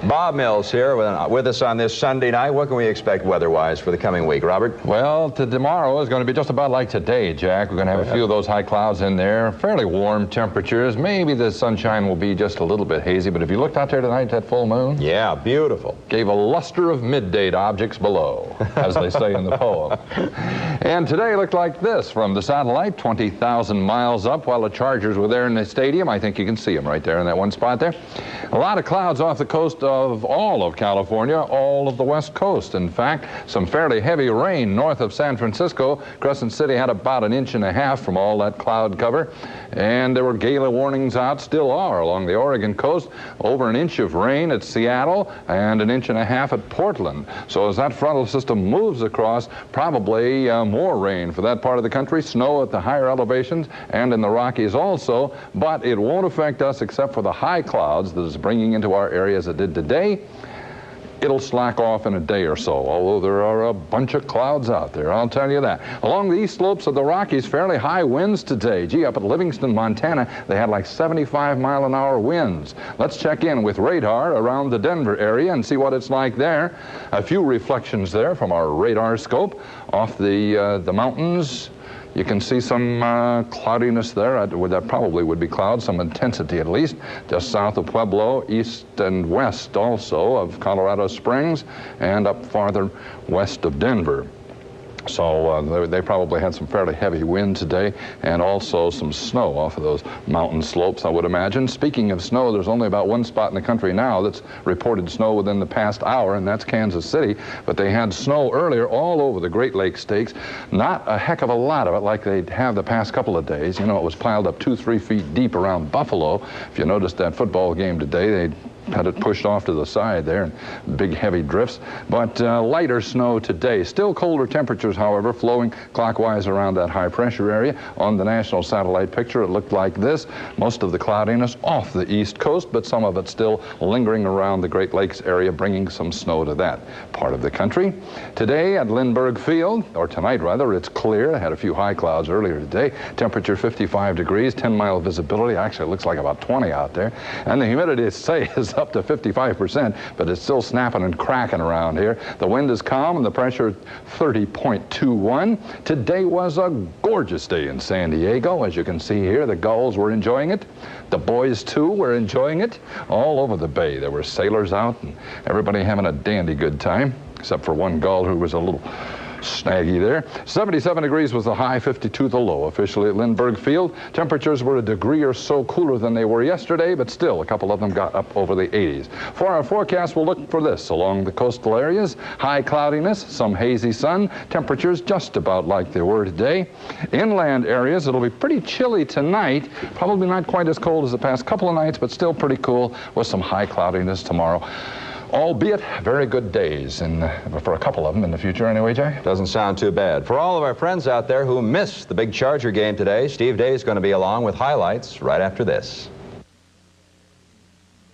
Bob Mills here with us on this Sunday night. What can we expect weather-wise for the coming week, Robert? Well, tomorrow is going to be just about like today, Jack. We're going to have a few of those high clouds in there, fairly warm temperatures. Maybe the sunshine will be just a little bit hazy, but if you looked out there tonight, that full moon? Yeah, beautiful. Gave a luster of midday to objects below, as they say in the poem. And today looked like this from the satellite, 20,000 miles up, while the Chargers were there in the stadium. I think you can see them right there in that one spot there. A lot of clouds off the coast of all of California, all of the west coast. In fact, some fairly heavy rain north of San Francisco. Crescent City had about 1.5 inches from all that cloud cover. And there were gale warnings out, still are, along the Oregon coast. Over 1 inch of rain at Seattle and 1.5 inches at Portland. So as that frontal system moves across, probably more rain for that part of the country. Snow at the higher elevations and in the Rockies also. But it won't affect us except for the high clouds that is bringing into our area as it did today. It'll slack off in a day or so, although there are a bunch of clouds out there, I'll tell you that. Along the east slopes of the Rockies, fairly high winds today. Gee, up at Livingston, Montana, they had like 75-mile-an-hour winds. Let's check in with radar around the Denver area and see what it's like there. A few reflections there from our radar scope off the mountains. You can see some cloudiness there. That probably would be clouds, some intensity at least, just south of Pueblo, east and west also of Colorado Springs, and up farther west of Denver. So they probably had some fairly heavy wind today, and also some snow off of those mountain slopes, I would imagine. Speaking of snow, there's only about one spot in the country now that's reported snow within the past hour, and that's Kansas City. But they had snow earlier all over the Great Lakes states. Not a heck of a lot of it like they have the past couple of days. You know, it was piled up 2-3 feet deep around Buffalo. If you noticed that football game today, they had it pushed off to the side there, and big heavy drifts. But lighter snow today. Still colder temperatures, however, flowing clockwise around that high pressure area. On the national satellite picture, it looked like this. Most of the cloudiness off the east coast, but some of it still lingering around the Great Lakes area, bringing some snow to that part of the country. Today at Lindbergh Field, or tonight rather, it's clear. They had a few high clouds earlier today. Temperature 55 degrees, 10-mile visibility. Actually, it looks like about 20 out there. And the humidity, is up to 55%, but it's still snapping and cracking around here. The wind is calm and the pressure 30.21. Today was a gorgeous day in San Diego. As you can see here, the gulls were enjoying it. The boys, too, were enjoying it. All over the bay, there were sailors out and everybody having a dandy good time, except for one gull who was a little snaggy there. 77 degrees was the high, 52 the low officially at Lindbergh Field. Temperatures were a degree or so cooler than they were yesterday, but still a couple of them got up over the 80s. For our forecast, we'll look for this along the coastal areas. High cloudiness, some hazy sun, temperatures just about like they were today. Inland areas, it'll be pretty chilly tonight, probably not quite as cold as the past couple of nights, but still pretty cool with some high cloudiness tomorrow. Albeit very good days, and for a couple of them in the future anyway, Jay. Doesn't sound too bad. For all of our friends out there who missed the big Charger game today, Steve Day is going to be along with highlights right after this.